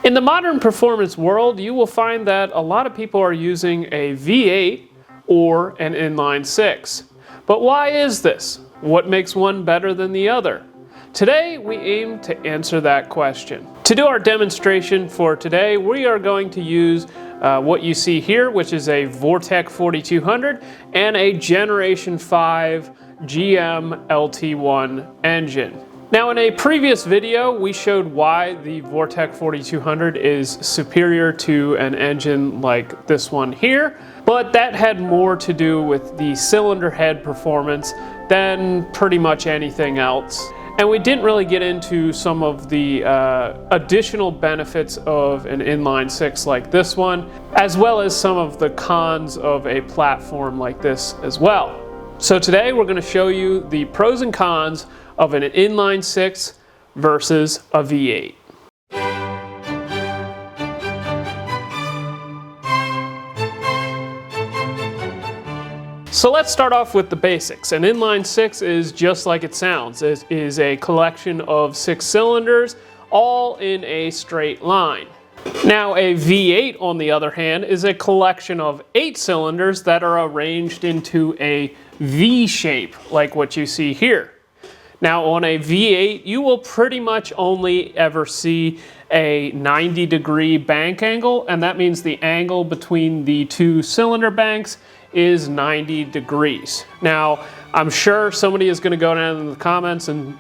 In the modern performance world, you will find that a lot of people are using a V8 or an inline six. But why is this? What makes one better than the other? Today, we aim to answer that question. To do our demonstration for today, we are going to use what you see here, which is a Vortec 4200 and a Generation 5 GM LT1 engine. Now, in a previous video, we showed why the Vortec 4200 is superior to an engine like this one here, but that had more to do with the cylinder head performance than pretty much anything else. And we didn't really get into some of the additional benefits of an inline six like this one, as well as some of the cons of a platform like this as well. So today we're going to show you the pros and cons of an inline six versus a V8. So let's start off with the basics. An inline six is just like it sounds. It is a collection of 6 cylinders, all in a straight line. Now, a V8, on the other hand, is a collection of 8 cylinders that are arranged into a V shape, like what you see here. Now, on a V8, you will pretty much only ever see a 90-degree bank angle, and that means the angle between the 2 cylinder banks is 90 degrees. Now, I'm sure somebody is going to go down in the comments and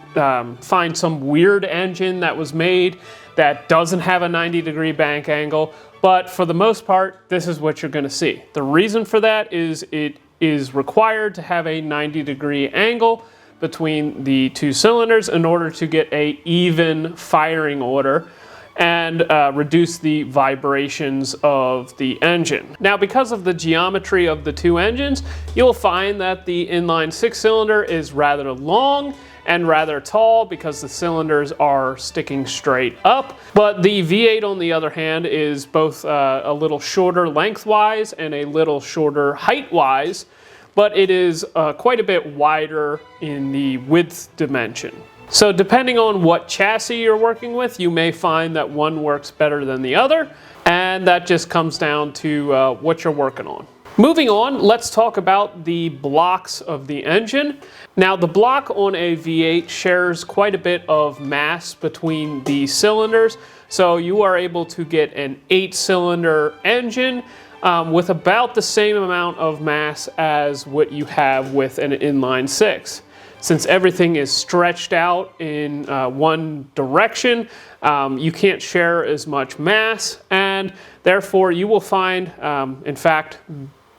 find some weird engine that was made that doesn't have a 90-degree bank angle, but for the most part, this is what you're going to see. The reason for that is it is required to have a 90-degree angle between the 2 cylinders in order to get an even firing order and reduce the vibrations of the engine. Now, because of the geometry of the 2 engines, you'll find that the inline 6-cylinder is rather long and rather tall because the cylinders are sticking straight up. But the V8, on the other hand, is both a little shorter lengthwise and a little shorter height-wise, but it is quite a bit wider in the width dimension. So depending on what chassis you're working with, you may find that one works better than the other, and that just comes down to what you're working on. Moving on, let's talk about the blocks of the engine. Now, the block on a V8 shares quite a bit of mass between the cylinders, so you are able to get an 8-cylinder engine with about the same amount of mass as what you have with an inline 6. Since everything is stretched out in one direction, you can't share as much mass, and therefore you will find, in fact,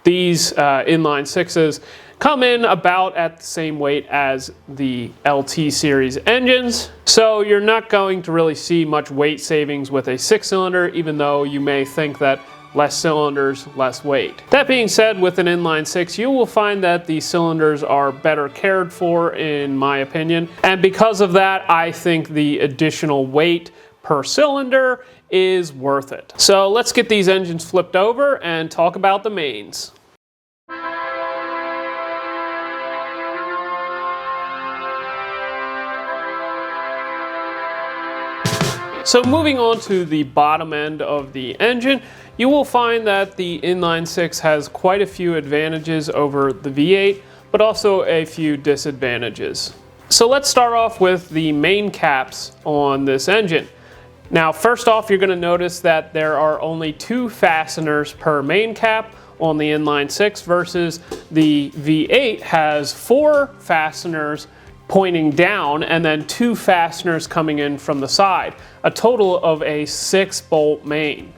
these inline 6s come in about at the same weight as the LT series engines. So you're not going to really see much weight savings with a 6-cylinder, even though you may think that less cylinders, less weight. That being said, with an inline 6, you will find that the cylinders are better cared for, in my opinion. And because of that, I think the additional weight per cylinder is worth it. So let's get these engines flipped over and talk about the mains. So moving on to the bottom end of the engine, you will find that the inline 6 has quite a few advantages over the V8, but also a few disadvantages. So let's start off with the main caps on this engine. Now, first off, you're going to notice that there are only 2 fasteners per main cap on the inline 6 versus the V8 has 4 fasteners pointing down and then 2 fasteners coming in from the side, a total of a 6-bolt main.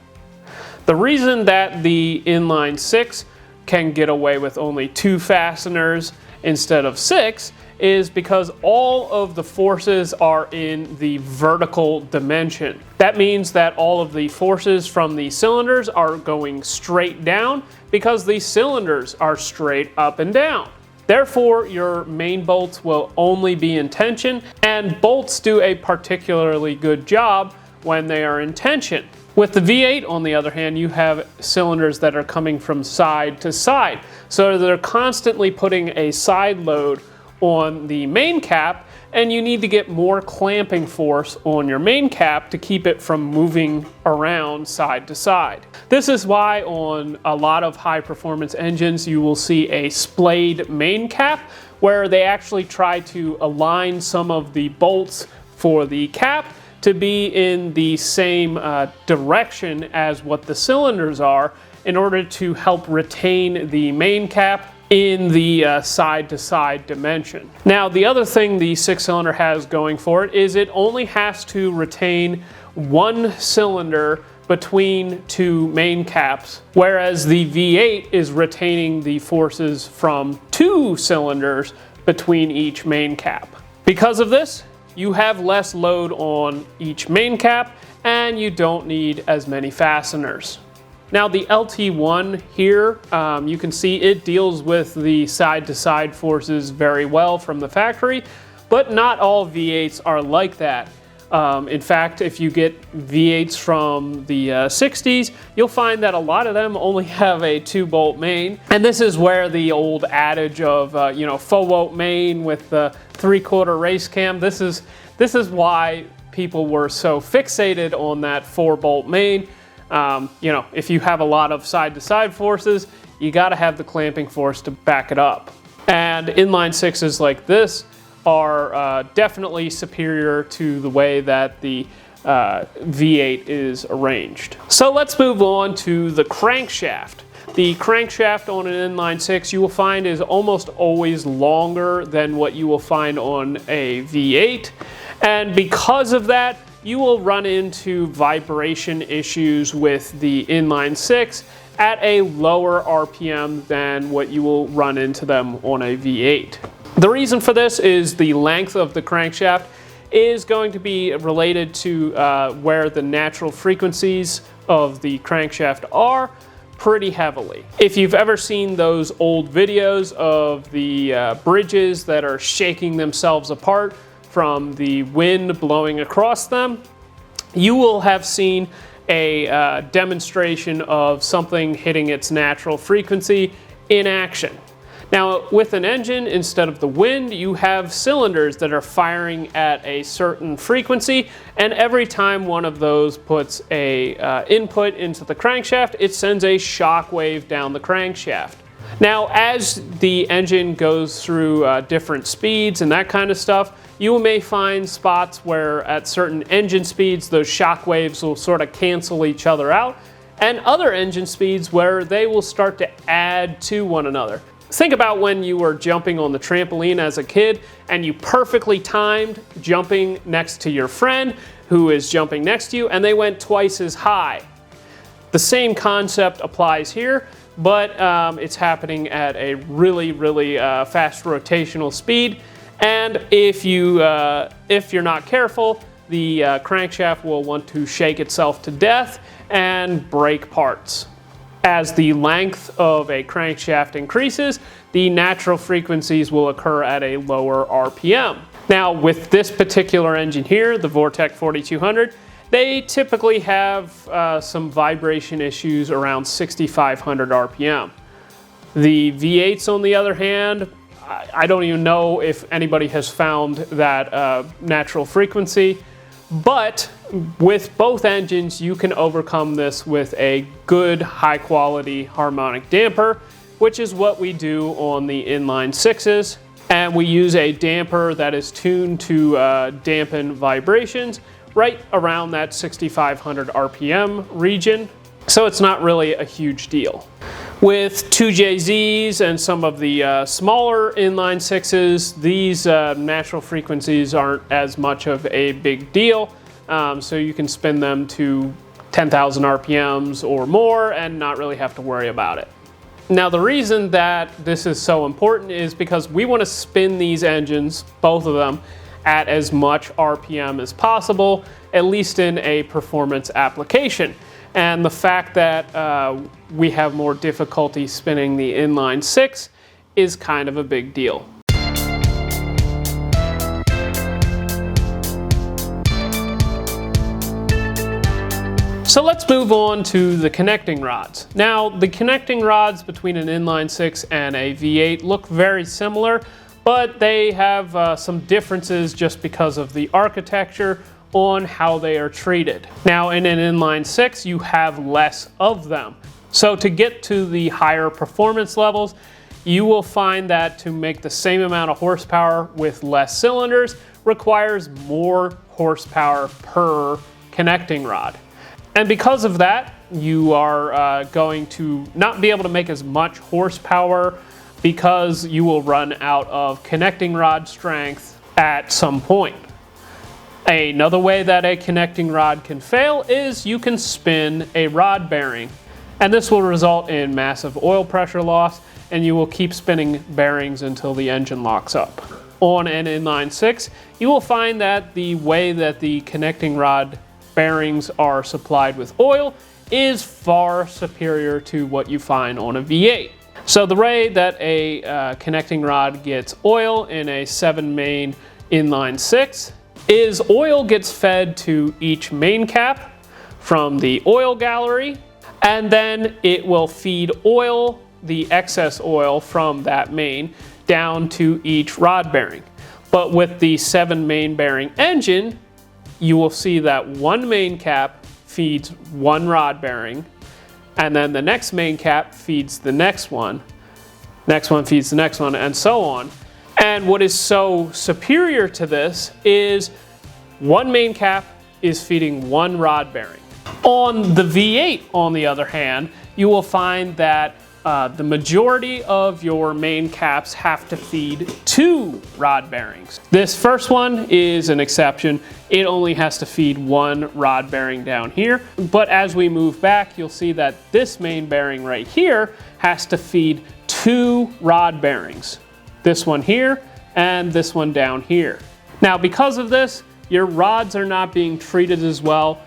The reason that the inline 6 can get away with only 2 fasteners instead of 6 is because all of the forces are in the vertical dimension. That means that all of the forces from the cylinders are going straight down because the cylinders are straight up and down. Therefore, your main bolts will only be in tension, and bolts do a particularly good job when they are in tension. With the V8, on the other hand, you have cylinders that are coming from side to side. So they're constantly putting a side load on the main cap, and you need to get more clamping force on your main cap to keep it from moving around side to side. This is why on a lot of high performance engines you will see a splayed main cap, where they actually try to align some of the bolts for the cap to be in the same direction as what the cylinders are, in order to help retain the main cap in the side-to-side dimension. Now, the other thing the 6-cylinder has going for it is it only has to retain one cylinder between two main caps, whereas the V8 is retaining the forces from two cylinders between each main cap. Because of this, you have less load on each main cap and you don't need as many fasteners. Now the LT1 here, you can see it deals with the side-to-side forces very well from the factory, but not all V8s are like that. In fact, if you get V8s from the 60s, you'll find that a lot of them only have a 2-bolt main. And this is where the old adage of, 4-bolt main with the 3/4 race cam, this is why people were so fixated on that 4-bolt main. If you have a lot of side-to-side forces, you got to have the clamping force to back it up. And inline sixes like this are definitely superior to the way that the V8 is arranged. So let's move on to the crankshaft. The crankshaft on an inline six you will find is almost always longer than what you will find on a V8. And because of that, you will run into vibration issues with the inline six at a lower RPM than what you will run into them on a V8. The reason for this is the length of the crankshaft is going to be related to where the natural frequencies of the crankshaft are pretty heavily. If you've ever seen those old videos of the bridges that are shaking themselves apart from the wind blowing across them, you will have seen a demonstration of something hitting its natural frequency in action. Now, with an engine, instead of the wind, you have cylinders that are firing at a certain frequency, and every time one of those puts a input into the crankshaft, it sends a shock wave down the crankshaft. Now, as the engine goes through different speeds and that kind of stuff, you may find spots where at certain engine speeds, those shock waves will sort of cancel each other out, and other engine speeds where they will start to add to one another. Think about when you were jumping on the trampoline as a kid and you perfectly timed jumping next to your friend who is jumping next to you, and they went twice as high. The same concept applies here, but it's happening at a really fast rotational speed, and if you're not careful, the crankshaft will want to shake itself to death and break parts. As the length of a crankshaft increases, the natural frequencies will occur at a lower RPM. Now, with this particular engine here, the Vortec 4200, they typically have some vibration issues around 6,500 RPM. The V8s, on the other hand, I don't even know if anybody has found that natural frequency, but with both engines, you can overcome this with a good, high-quality harmonic damper, which is what we do on the inline sixes. And we use a damper that is tuned to dampen vibrations right around that 6,500 RPM region. So it's not really a huge deal. With 2JZs and some of the smaller inline sixes, these natural frequencies aren't as much of a big deal. So you can spin them to 10,000 RPMs or more and not really have to worry about it. Now, the reason that this is so important is because we want to spin these engines, both of them, at as much RPM as possible, at least in a performance application. And the fact that we have more difficulty spinning the inline six is kind of a big deal. So let's move on to the connecting rods. Now, the connecting rods between an inline six and a V8 look very similar, but they have some differences just because of the architecture on how they are treated. Now in an inline 6, you have less of them. So to get to the higher performance levels, you will find that to make the same amount of horsepower with less cylinders requires more horsepower per connecting rod. And because of that, you are going to not be able to make as much horsepower because you will run out of connecting rod strength at some point. Another way that a connecting rod can fail is you can spin a rod bearing, and this will result in massive oil pressure loss, and you will keep spinning bearings until the engine locks up. On an inline 6, you will find that the way that the connecting rod bearings are supplied with oil is far superior to what you find on a V8. So the way that a connecting rod gets oil in a 7-main inline 6 is oil gets fed to each main cap from the oil gallery, and then it will feed oil, the excess oil from that main, down to each rod bearing. But with the 7-main bearing engine, you will see that one main cap feeds one rod bearing, and then the next main cap feeds the next one feeds the next one, and so on. And what is so superior to this is one main cap is feeding one rod bearing. On the V8, on the other hand, you will find that the majority of your main caps have to feed 2 rod bearings. This first one is an exception. It only has to feed 1 rod bearing down here. But as we move back, you'll see that this main bearing right here has to feed 2 rod bearings. This one here and this one down here. Now, because of this, your rods are not being treated as well.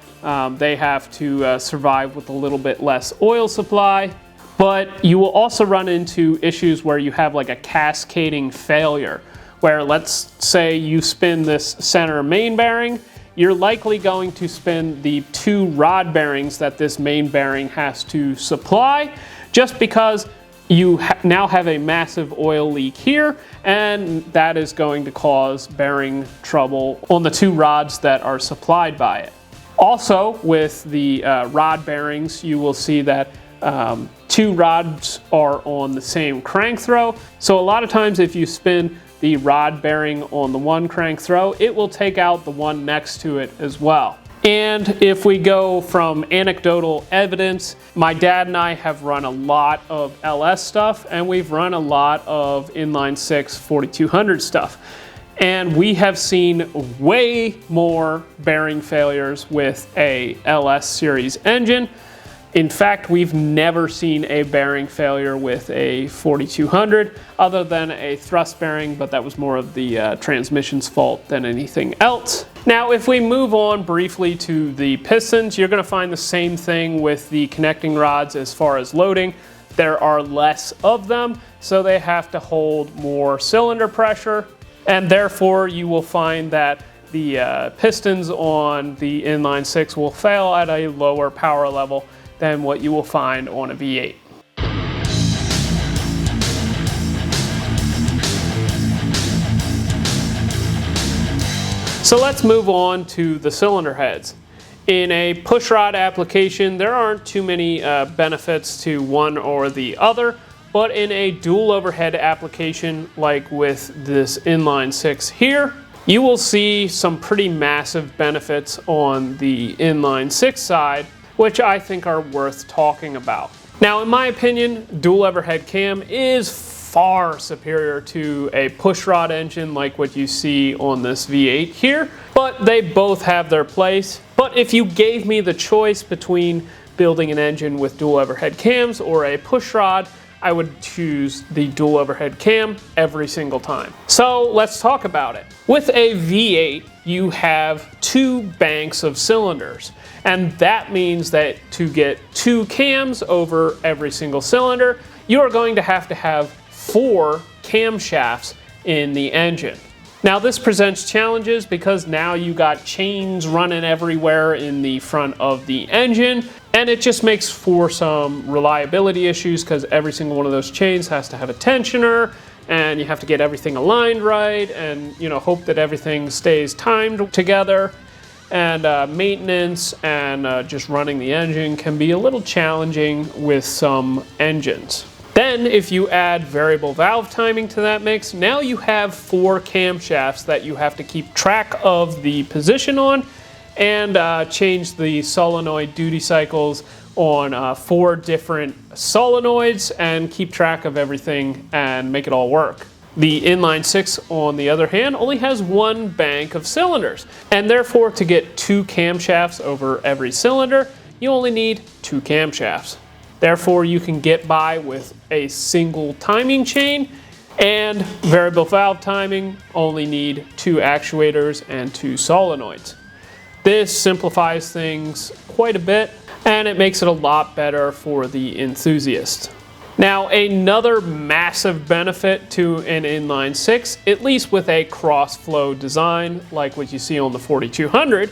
They have to survive with a little bit less oil supply. But you will also run into issues where you have like a cascading failure, where let's say you spin this center main bearing, you're likely going to spin the 2 rod bearings that this main bearing has to supply, just because you now have a massive oil leak here, and that is going to cause bearing trouble on the 2 rods that are supplied by it. Also, with the rod bearings, you will see that 2 rods are on the same crank throw. So a lot of times if you spin the rod bearing on the one crank throw, it will take out the one next to it as well. And if we go from anecdotal evidence, my dad and I have run a lot of LS stuff, and we've run a lot of inline 6 4200 stuff. And we have seen way more bearing failures with a LS series engine. In fact, we've never seen a bearing failure with a 4200 other than a thrust bearing, but that was more of the transmission's fault than anything else. Now, if we move on briefly to the pistons, you're going to find the same thing with the connecting rods as far as loading. There are less of them, so they have to hold more cylinder pressure, and therefore you will find that the pistons on the inline 6 will fail at a lower power level than what you will find on a V8. So let's move on to the cylinder heads. In a pushrod application, there aren't too many benefits to one or the other, but in a dual overhead application like with this inline 6 here, you will see some pretty massive benefits on the inline 6 side, which I think are worth talking about. Now, in my opinion, dual overhead cam is far superior to a pushrod engine like what you see on this V8 here, but they both have their place. But if you gave me the choice between building an engine with dual overhead cams or a pushrod, I would choose the dual overhead cam every single time. So let's talk about it. With a V8, you have 2 banks of cylinders. And that means that to get 2 cams over every single cylinder, you are going to have 4 camshafts in the engine. Now this presents challenges because now you got chains running everywhere in the front of the engine, and it just makes for some reliability issues because every single one of those chains has to have a tensioner, and you have to get everything aligned right, and hope that everything stays timed together. And maintenance and just running the engine can be a little challenging with some engines. Then if you add variable valve timing to that mix, now you have 4 camshafts that you have to keep track of the position on, and change the solenoid duty cycles on 4 different solenoids, and keep track of everything and make it all work. The inline 6, on the other hand, only has 1 bank of cylinders, and therefore to get 2 camshafts over every cylinder, you only need 2 camshafts. Therefore, you can get by with a single timing chain, and variable valve timing only need 2 actuators and 2 solenoids. This simplifies things quite a bit, and it makes it a lot better for the enthusiast. Now, another massive benefit to an inline 6, at least with a cross-flow design like what you see on the 4200,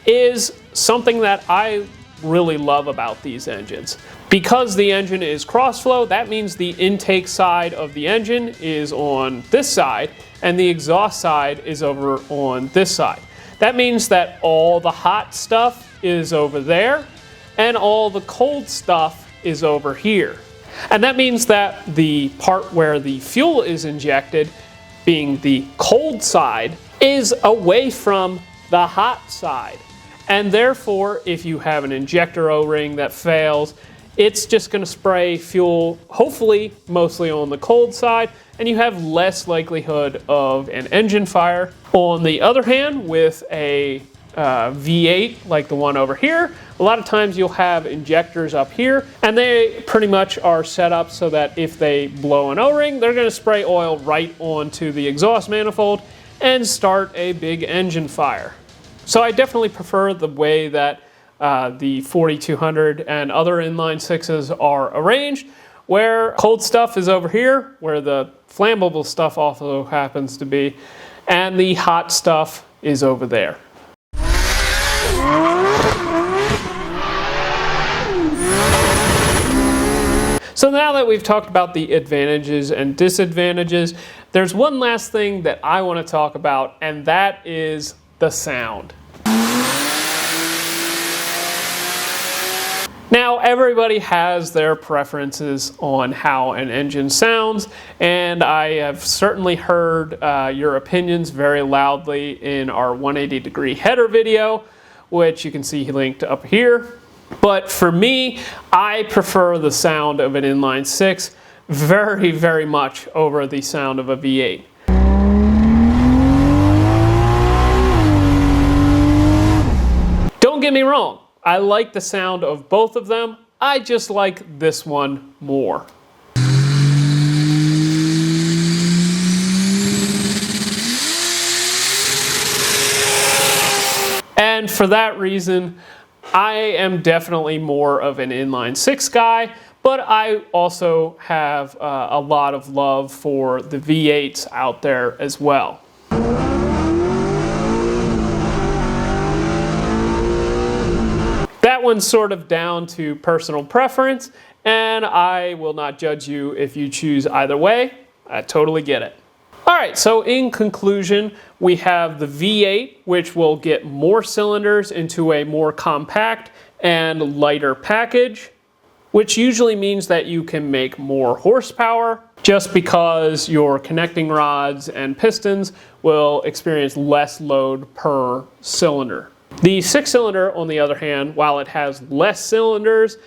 is something that I really love about these engines. Because the engine is cross-flow, that means the intake side of the engine is on this side, and the exhaust side is over on this side. That means that all the hot stuff is over there, and all the cold stuff is over here. And that means that the part where the fuel is injected, being the cold side, is away from the hot side. And therefore, if you have an injector O-ring that fails, it's just going to spray fuel, hopefully mostly on the cold side, and you have less likelihood of an engine fire. On the other hand, with a V8 like the one over here, a lot of times you'll have injectors up here, and they pretty much are set up so that if they blow an O-ring, they're going to spray oil right onto the exhaust manifold and start a big engine fire. So I definitely prefer the way that the 4200 and other inline 6s are arranged, where cold stuff is over here, where the flammable stuff also happens to be, and the hot stuff is over there. So now that we've talked about the advantages and disadvantages, there's one last thing that I want to talk about, and that is the sound. Now, everybody has their preferences on how an engine sounds, and I have certainly heard your opinions very loudly in our 180-degree header video, which you can see linked up here. But for me, I prefer the sound of an inline 6 very, very much over the sound of a V8. Don't get me wrong, I like the sound of both of them. I just like this one more. And for that reason, I am definitely more of an inline 6 guy, but I also have a lot of love for the V8s out there as well. That one's sort of down to personal preference, and I will not judge you if you choose either way. I totally get it. Alright, so in conclusion, we have the V8, which will get more cylinders into a more compact and lighter package, which usually means that you can make more horsepower, just because your connecting rods and pistons will experience less load per cylinder. The 6-cylinder, on the other hand, while it has less cylinders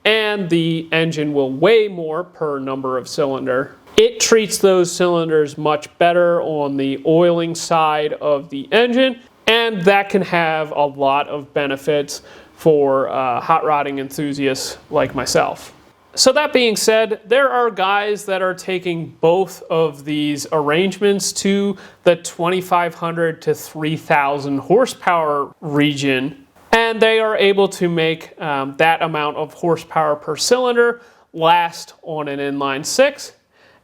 and the engine will weigh more per number of cylinder, it treats those cylinders much better on the oiling side of the engine, and that can have a lot of benefits for hot rodding enthusiasts like myself. So that being said, there are guys that are taking both of these arrangements to the 2,500 to 3,000 horsepower region, and they are able to make that amount of horsepower per cylinder last on an inline 6,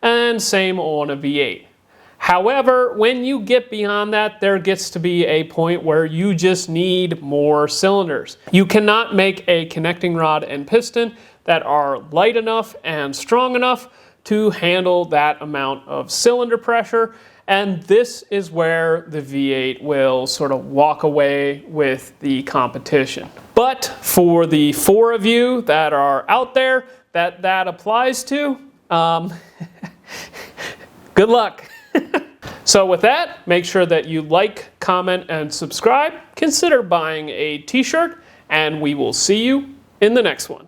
and same on a V8. However, when you get beyond that, there gets to be a point where you just need more cylinders. You cannot make a connecting rod and piston that are light enough and strong enough to handle that amount of cylinder pressure. And this is where the V8 will sort of walk away with the competition. But for the 4 of you that are out there that applies to, good luck. So with that, make sure that you like, comment, and subscribe. Consider buying a t-shirt, and we will see you in the next one.